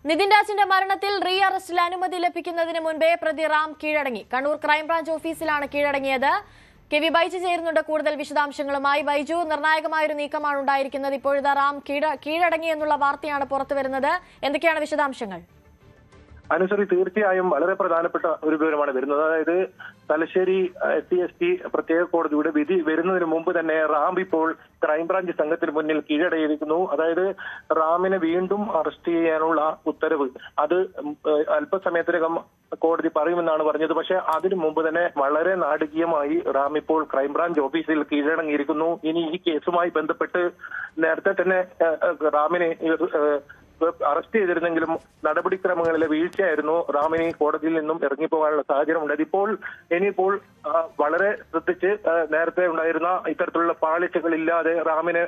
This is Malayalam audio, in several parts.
നിതിൻ രാജിന്റെ മരണത്തിൽ റീ അറസ്റ്റിൽ അനുമതി ലഭിക്കുന്നതിന് മുൻപേ പ്രതി റാം കീഴടങ്ങി. കണ്ണൂർ ക്രൈംബ്രാഞ്ച് ഓഫീസിലാണ് കീഴടങ്ങിയത്. കെ വി ബൈജു ചേരുന്നുണ്ട് കൂടുതൽ വിശദാംശങ്ങളുമായി. ബൈജു, നിർണായകമായൊരു നീക്കമാണ് ഉണ്ടായിരിക്കുന്നത്. ഇപ്പോഴത്തെ റാം കീഴടങ്ങി എന്നുള്ള വാർത്തയാണ് പുറത്തുവരുന്നത്. എന്തൊക്കെയാണ് വിശദാംശങ്ങൾ? അനുസരി തീർച്ചയായും വളരെ പ്രധാനപ്പെട്ട ഒരു വിവരമാണ് വരുന്നത്. അതായത് തലശ്ശേരി SC പ്രത്യേക കോടതിയുടെ വിധി വരുന്നതിന് മുമ്പ് തന്നെ റാം ഇപ്പോൾ ക്രൈംബ്രാഞ്ച് സംഘത്തിന് മുന്നിൽ കീഴടങ്ങിയിരിക്കുന്നു. അതായത് റാമിനെ വീണ്ടും അറസ്റ്റ് ചെയ്യാനുള്ള ഉത്തരവ് അത് അല്പസമയത്തിനകം കോടതി പറയുമെന്നാണ് പറഞ്ഞത്. പക്ഷെ അതിനു മുമ്പ് തന്നെ വളരെ നാടകീയമായി റാം ഇപ്പോൾ ക്രൈംബ്രാഞ്ച് ഓഫീസിൽ കീഴടങ്ങിയിരിക്കുന്നു. ഇനി ഈ കേസുമായി ബന്ധപ്പെട്ട് നേരത്തെ തന്നെ റാമിനെ അറസ്റ്റ് ചെയ്തിരുന്നെങ്കിലും നടപടിക്രമങ്ങളിലെ വീഴ്ചയായിരുന്നു റാമിന് കോടതിയിൽ നിന്നും ഇറങ്ങിപ്പോകാനുള്ള സാഹചര്യം ഉണ്ടായത്. ഇനിയിപ്പോൾ വളരെ ശ്രദ്ധിച്ച് നേരത്തെ ഉണ്ടായിരുന്ന ഇത്തരത്തിലുള്ള പാളിച്ചകളില്ലാതെ റാമിനെ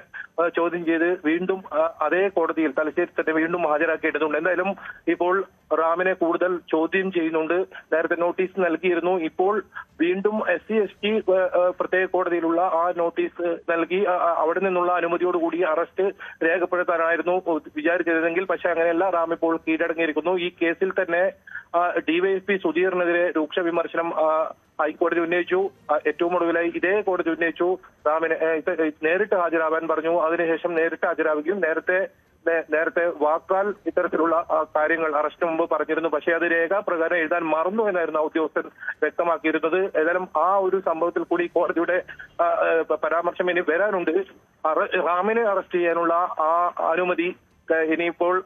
ചോദ്യം ചെയ്ത് വീണ്ടും അതേ കോടതിയിൽ തലശ്ശേരി തന്നെ വീണ്ടും ഹാജരാക്കേണ്ടതുണ്ട്. എന്തായാലും ഇപ്പോൾ റാമിനെ കൂടുതൽ ചോദ്യം ചെയ്യുന്നുണ്ട്. നേരത്തെ നോട്ടീസ് നൽകിയിരുന്നു. ഇപ്പോൾ വീണ്ടും SC പ്രത്യേക കോടതിയിലുള്ള ആ നോട്ടീസ് നൽകി അവിടെ നിന്നുള്ള അനുമതിയോടുകൂടി അറസ്റ്റ് രേഖപ്പെടുത്താനായിരുന്നു വിചാരിച്ചതെങ്കിൽ പക്ഷെ അങ്ങനെയല്ല. റാം ഇപ്പോൾ കീഴടങ്ങിയിരിക്കുന്നു. ഈ കേസിൽ തന്നെ DYSP സുധീറിനെതിരെ രൂക്ഷ വിമർശനം ഹൈക്കോടതി ഉന്നയിച്ചു. ഏറ്റവും ഒടുവിലായി ഇതേ കോടതി ഉന്നയിച്ചു. റാമിനെ നേരിട്ട് ഹാജരാവാൻ പറഞ്ഞു. അതിനുശേഷം നേരിട്ട് ഹാജരാവുകയും നേരത്തെ വാക്കാൽ ഇത്തരത്തിലുള്ള കാര്യങ്ങൾ അറസ്റ്റിന് മുമ്പ് പറഞ്ഞിരുന്നു. പക്ഷേ അത് രേഖാപ്രകാരം എഴുതാൻ മറന്നു എന്നായിരുന്നു ഉദ്യോഗസ്ഥൻ വ്യക്തമാക്കിയിരുന്നത്. ഏതായാലും ആ ഒരു സംഭവത്തിൽ കൂടി കോടതിയുടെ പരാമർശം ഇനി വരാനുണ്ട്. റാമിനെ അറസ്റ്റ് ചെയ്യാനുള്ള ആ അനുമതി ഇനിയിപ്പോൾ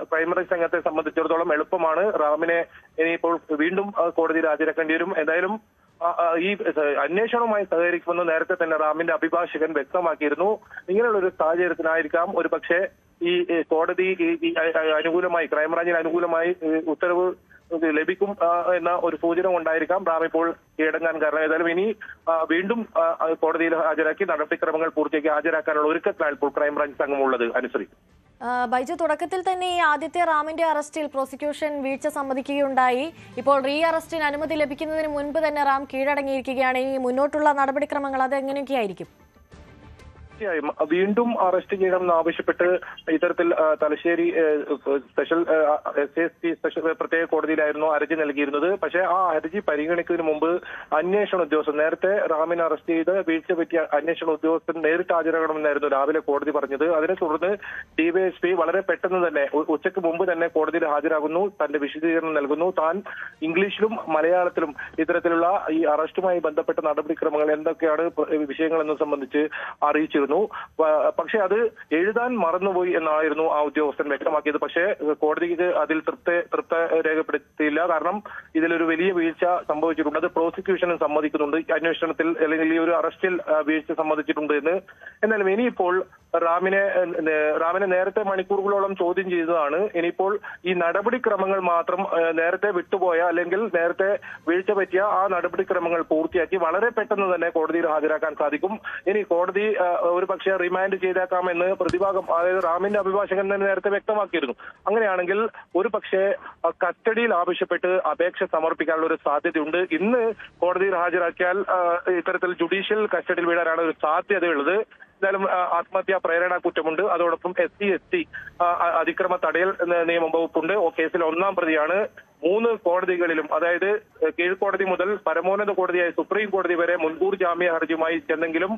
ക്രൈംബ്രാഞ്ച് സംഘത്തെ സംബന്ധിച്ചിടത്തോളം എളുപ്പമാണ്. റാമിനെ ഇനിയിപ്പോൾ വീണ്ടും കോടതിയിൽ ഹാജരാക്കേണ്ടി വരും. എന്തായാലും ഈ അന്വേഷണവുമായി സഹകരിക്കുമെന്ന് നേരത്തെ തന്നെ റാമിന്റെ അഭിഭാഷകൻ വ്യക്തമാക്കിയിരുന്നു. ഇങ്ങനെയുള്ള ഒരു സാഹചര്യത്തിനായിരിക്കാം ഒരു പക്ഷേ ഈ കോടതി അനുകൂലമായി ക്രൈംബ്രാഞ്ചിന് അനുകൂലമായി ഉത്തരവ് ലഭിക്കും എന്ന ഒരു സൂചന കൊണ്ടായിരിക്കാം റാം ഇപ്പോൾ കീഴടങ്ങാൻ കാരണം. ഏതായാലും ഇനി വീണ്ടും കോടതിയിൽ ഹാജരാക്കി നടപടിക്രമങ്ങൾ പൂർത്തിയാക്കി ഹാജരാക്കാനുള്ള ഒരുക്കത്തിലാണ് ഇപ്പോൾ ക്രൈംബ്രാഞ്ച് സംഘമുള്ളത്. അനുസരി ബൈജു, തുടക്കത്തിൽ തന്നെ ഈ ആദ്യത്തെ റാമിന്റെ അറസ്റ്റിൽ പ്രോസിക്യൂഷൻ വീഴ്ച സമ്മതിക്കുകയുണ്ടായി. ഇപ്പോൾ റീ അറസ്റ്റിന് അനുമതി ലഭിക്കുന്നതിന് മുൻപ് തന്നെ റാം കീഴടങ്ങിയിരിക്കുകയാണ്. ഈ മുന്നോട്ടുള്ള നടപടിക്രമങ്ങൾ അത് എങ്ങനെയൊക്കെയായിരിക്കും? തീർച്ചയായും വീണ്ടും അറസ്റ്റ് ചെയ്യണമെന്ന് ആവശ്യപ്പെട്ട് ഇത്തരത്തിൽ തലശ്ശേരി സ്പെഷ്യൽ സ്പെഷ്യൽ പ്രത്യേക കോടതിയിലായിരുന്നു ഹർജി നൽകിയിരുന്നത്. പക്ഷേ ആ ഹർജി പരിഗണിക്കുന്നതിന് മുമ്പ് അന്വേഷണ ഉദ്യോഗസ്ഥൻ നേരത്തെ റാമിനെ അറസ്റ്റ് ചെയ്ത് വീഴ്ച പറ്റിയ അന്വേഷണ ഉദ്യോഗസ്ഥൻ നേരിട്ട് ഹാജരാകണമെന്നായിരുന്നു രാവിലെ കോടതി പറഞ്ഞത്. അതിനെ തുടർന്ന് DYSP വളരെ പെട്ടെന്ന് തന്നെ ഉച്ചയ്ക്ക് മുമ്പ് തന്നെ കോടതിയിൽ ഹാജരാകുന്നു, തന്റെ വിശദീകരണം നൽകുന്നു. താൻ ഇംഗ്ലീഷിലും മലയാളത്തിലും ഇത്തരത്തിലുള്ള ഈ അറസ്റ്റുമായി ബന്ധപ്പെട്ട നടപടിക്രമങ്ങൾ എന്തൊക്കെയാണ് വിഷയങ്ങൾ എന്നത് സംബന്ധിച്ച് അറിയിച്ചിരുന്നു. പക്ഷെ അത് എഴുതാൻ മറന്നുപോയി എന്നായിരുന്നു ആ ഉദ്യോഗസ്ഥൻ വ്യക്തമാക്കിയത്. പക്ഷേ കോടതിക്ക് അതിൽ തൃപ്ത രേഖപ്പെടുത്തിയില്ല. കാരണം ഇതിലൊരു വലിയ വീഴ്ച സംഭവിച്ചിട്ടുണ്ട്. അത് പ്രോസിക്യൂഷനും സമ്മതിക്കുന്നുണ്ട്. അന്വേഷണത്തിൽ അല്ലെങ്കിൽ ഈ ഒരു അറസ്റ്റിൽ വീഴ്ച സംബന്ധിച്ചിട്ടുണ്ട് എന്ന്. എന്നാലും ഇനിയിപ്പോൾ റാമിനെ നേരത്തെ മണിക്കൂറുകളോളം ചോദ്യം ചെയ്തതാണ്. ഇനിയിപ്പോൾ ഈ നടപടിക്രമങ്ങൾ മാത്രം നേരത്തെ വിട്ടുപോയ അല്ലെങ്കിൽ നേരത്തെ വീഴ്ച പറ്റിയ ആ നടപടിക്രമങ്ങൾ പൂർത്തിയാക്കി വളരെ പെട്ടെന്ന് തന്നെ കോടതിയിൽ ഹാജരാക്കാൻ സാധിക്കും. ഇനി കോടതി ഒരു പക്ഷേ റിമാൻഡ് ചെയ്തേക്കാമെന്ന് പ്രതിഭാഗം അതായത് റാമിന്റെ അഭിഭാഷകൻ തന്നെ നേരത്തെ വ്യക്തമാക്കിയിരുന്നു. അങ്ങനെയാണെങ്കിൽ ഒരു പക്ഷേ കസ്റ്റഡിയിൽ ആവശ്യപ്പെട്ട് അപേക്ഷ സമർപ്പിക്കാനുള്ള ഒരു സാധ്യതയുണ്ട്. ഇന്ന് കോടതിയിൽ ഹാജരാക്കിയാൽ ഇത്തരത്തിൽ ജുഡീഷ്യൽ കസ്റ്റഡിയിൽ വിടാനാണ് ഒരു സാധ്യതയുള്ളത്. എന്തായാലും ആത്മഹത്യാ പ്രേരണ കുറ്റമുണ്ട്. അതോടൊപ്പം SC അതിക്രമ തടയൽ നിയമ വകുപ്പുണ്ട്. കേസിൽ ഒന്നാം പ്രതിയാണ്. 3 കോടതികളിലും അതായത് കീഴ്ക്കോടതി മുതൽ പരമോന്നത കോടതിയായ സുപ്രീം കോടതി വരെ മുൻകൂർ ജാമ്യ ഹർജിയുമായി ചെന്നെങ്കിലും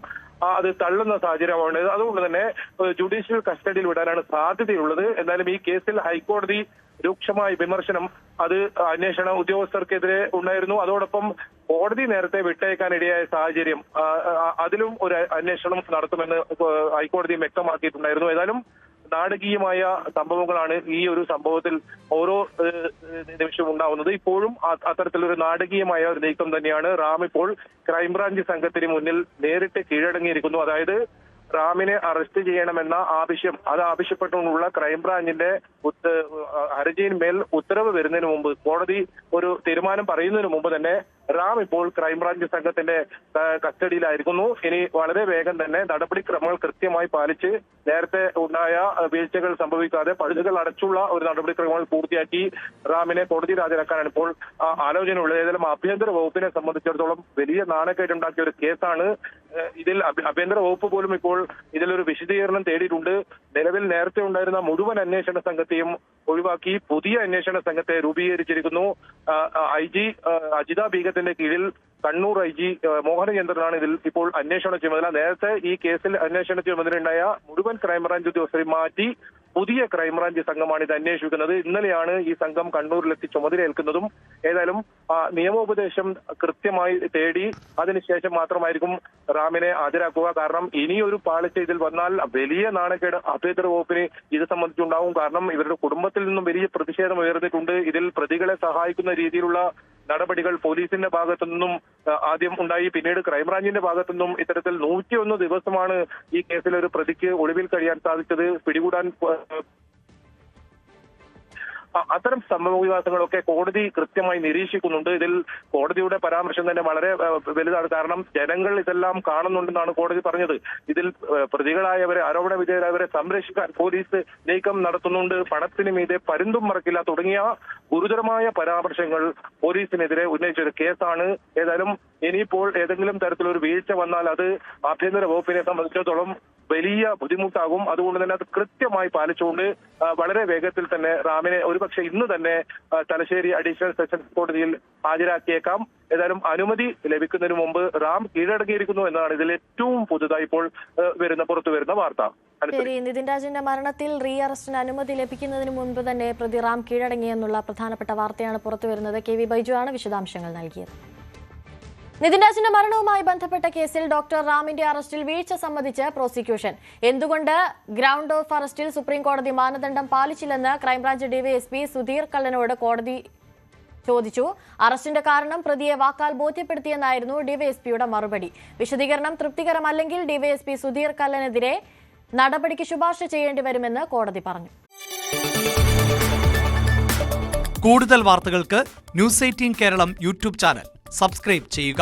അത് തള്ളുന്ന സാഹചര്യമാണ്. അതുകൊണ്ട് തന്നെ ജുഡീഷ്യൽ കസ്റ്റഡിയിൽ വിടാനാണ് സാധ്യതയുള്ളത്. എന്നാലും ഈ കേസിൽ ഹൈക്കോടതി രൂക്ഷമായ വിമർശനം അത് അന്വേഷണ ഉദ്യോഗസ്ഥർക്കെതിരെ ഉണ്ടായിരുന്നു. അതോടൊപ്പം കോടതി നേരത്തെ വിട്ടയക്കാനിടയായ സാഹചര്യം അതിലും ഒരു അന്വേഷണം നടത്തുമെന്ന് ഹൈക്കോടതി വ്യക്തമാക്കിയിട്ടുണ്ടായിരുന്നു. ഏതായാലും നാടകീയമായ സംഭവങ്ങളാണ് ഈ ഒരു സംഭവത്തിൽ ഓരോ നിമിഷവും ഉണ്ടാവുന്നത്. ഇപ്പോഴും അത്തരത്തിലൊരു നാടകീയമായ ഒരു നീക്കം തന്നെയാണ്. റാം ഇപ്പോൾ ക്രൈംബ്രാഞ്ച് സംഘത്തിന് മുന്നിൽ നേരിട്ട് കീഴടങ്ങിയിരിക്കുന്നു. അതായത് റാമിനെ അറസ്റ്റ് ചെയ്യണമെന്ന ആവശ്യം അത് ആവശ്യപ്പെട്ടുകൊണ്ടുള്ള ക്രൈംബ്രാഞ്ചിന്റെ ഹർജിയിന്മേൽ ഉത്തരവ് വരുന്നതിന് മുമ്പ് കോടതി ഒരു തീരുമാനം പറയുന്നതിന് മുമ്പ് തന്നെ റാം ഇപ്പോൾ ക്രൈംബ്രാഞ്ച് സംഘത്തിന്റെ കസ്റ്റഡിയിലായിരിക്കുന്നു. ഇനി വളരെ വേഗം തന്നെ നടപടിക്രമങ്ങൾ കൃത്യമായി പാലിച്ച് നേരത്തെ ഉണ്ടായ വീഴ്ചകൾ സംഭവിക്കാതെ പഴുതുകൾ അടച്ചുള്ള ഒരു നടപടിക്രമങ്ങൾ പൂർത്തിയാക്കി റാമിനെ കോടതിയിൽ ഹാജരാക്കാനാണ് ഇപ്പോൾ ആലോചനയുള്ളത്. ഏതായാലും ആഭ്യന്തര വകുപ്പിനെ സംബന്ധിച്ചിടത്തോളം വലിയ നാണക്കേടുണ്ടാക്കിയ ഒരു കേസാണ്. ഇതിൽ ആഭ്യന്തര വകുപ്പ് പോലും ഇപ്പോൾ ഇതിലൊരു വിശദീകരണം തേടിയിട്ടുണ്ട്. നിലവിൽ നേരത്തെ ഉണ്ടായിരുന്ന മുഴുവൻ അന്വേഷണ സംഘത്തെയും ഉദ്യോഗസ്ഥയും ഒഴിവാക്കി പുതിയ അന്വേഷണ സംഘത്തെ രൂപീകരിച്ചിരിക്കുന്നു. IG അജിത ബീഗത്തിന്റെ കീഴിൽ കണ്ണൂർ IG മോഹനചന്ദ്രനാണ് ഇതിൽ ഇപ്പോൾ അന്വേഷണ ചുമതല. നേരത്തെ ഈ കേസിൽ അന്വേഷണ ചുമതലയുണ്ടായ മുഴുവൻ ക്രൈംബ്രാഞ്ച് ഉദ്യോഗസ്ഥരെ മാറ്റി പുതിയ ക്രൈംബ്രാഞ്ച് സംഘമാണ് ഇത് അന്വേഷിക്കുന്നത്. ഇന്നലെയാണ് ഈ സംഘം കണ്ണൂരിലെത്തി ചുമതലയേൽക്കുന്നതും. ഏതായാലും നിയമോപദേശം കൃത്യമായി തേടി അതിനുശേഷം മാത്രമായിരിക്കും റാമിനെ ഹാജരാക്കുക. കാരണം ഇനിയൊരു പാളിച്ച ഇതിൽ വന്നാൽ വലിയ നാണക്കേട് ആഭ്യന്തര വകുപ്പിന് ഇത് സംബന്ധിച്ചുണ്ടാവും. കാരണം ഇവരുടെ കുടുംബത്തിൽ നിന്നും വലിയ പ്രതിഷേധം ഉയർന്നിട്ടുണ്ട്. ഇതിൽ പ്രതികളെ സഹായിക്കുന്ന രീതിയിലുള്ള നടപടികൾ പോലീസിന്റെ ഭാഗത്തു നിന്നും ആദ്യം ഉണ്ടായി. പിന്നീട് ക്രൈംബ്രാഞ്ചിന്റെ ഭാഗത്തു നിന്നും ഇത്തരത്തിൽ 101 ദിവസമാണ് ഈ കേസിൽ ഒരു പ്രതിക്ക് ഒളിവിൽ കഴിയാൻ സാധിച്ചത്. പിടികൂടാൻ അത്തരം സംഭവവികാസങ്ങളൊക്കെ കോടതി കൃത്യമായി നിരീക്ഷിക്കുന്നുണ്ട്. ഇതിൽ കോടതിയുടെ പരാമർശം തന്നെ വളരെ വലുതാണ്. കാരണം ജനങ്ങൾ ഇതെല്ലാം കാണുന്നുണ്ടെന്നാണ് കോടതി പറഞ്ഞത്. ഇതിൽ പ്രതികളായവരെ, ആരോപണ വിധേയരായവരെ സംരക്ഷിക്കാൻ പോലീസ് നീക്കം നടത്തുന്നുണ്ട്. പണത്തിന് മീതെ പരുന്തും മറക്കില്ല തുടങ്ങിയ ഗുരുതരമായ പരാമർശങ്ങൾ പോലീസിനെതിരെ ഉന്നയിച്ചൊരു കേസാണ്. ഏതായാലും ഇനിയിപ്പോൾ ഏതെങ്കിലും തരത്തിലൊരു വീഴ്ച വന്നാൽ അത് ആഭ്യന്തര വകുപ്പിനെ സംബന്ധിച്ചിടത്തോളം വലിയ ബുദ്ധിമുട്ടാകും. അതുകൊണ്ട് തന്നെ അത് കൃത്യമായി പാലിച്ചുകൊണ്ട് വളരെ വേഗത്തിൽ തന്നെ റാമിനെ ഒരുപക്ഷെ ഇന്ന് തന്നെ തലശ്ശേരി അഡീഷണൽ സെഷൻസ് കോടതിയിൽ ഹാജരാക്കിയേക്കാം. ഏതായാലും അനുമതി ലഭിക്കുന്നതിന് മുമ്പ് റാം കീഴടങ്ങിയിരിക്കുന്നു എന്നതാണ് ഇതിൽ ഏറ്റവും പുതുതായി ഇപ്പോൾ പുറത്തു വരുന്ന വാർത്ത. ശരി, നിതിൻ രാജിന്റെ മരണത്തിൽ റീ അറസ്റ്റിന് അനുമതി ലഭിക്കുന്നതിന് മുൻപ് തന്നെ പ്രതി റാം കീഴടങ്ങിയെന്നുള്ള പ്രധാനപ്പെട്ട വാർത്തയാണ് പുറത്തുവരുന്നത്. KV ബൈജു ആണ് വിശദാംശങ്ങൾ നൽകിയത്. നിതിൻ രാജിന്റെ മരണവുമായി ബന്ധപ്പെട്ട കേസിൽ ഡോക്ടർ റാമിന്റെ അറസ്റ്റിൽ വീഴ്ച സമ്മതിച്ച് പ്രോസിക്യൂഷൻ. എന്തുകൊണ്ട് ഗ്രൗണ്ട് ഓഫ് അറസ്റ്റിൽ സുപ്രീം കോടതി മാനദണ്ഡം പാലിച്ചില്ലെന്ന് ക്രൈംബ്രാഞ്ച് DYSP സുധീർ കള്ളനോട് കോടതി ചോദിച്ചു. അറസ്റ്റിന്റെ കാരണം പ്രതിയെ വാക്കാൽ ബോധ്യപ്പെടുത്തിയെന്നായിരുന്നു DYSPയുടെ മറുപടി. വിശദീകരണം തൃപ്തികരമല്ലെങ്കിൽ DYSP സുധീർ കള്ളനെതിരെ നടപടിക്ക് ശുപാർശ ചെയ്യേണ്ടി വരുമെന്ന് കോടതി പറഞ്ഞു. കൂടുതൽ വാർത്തകൾക്ക് News 18 Keralam YouTube channel subscribe ചെയ്യുക.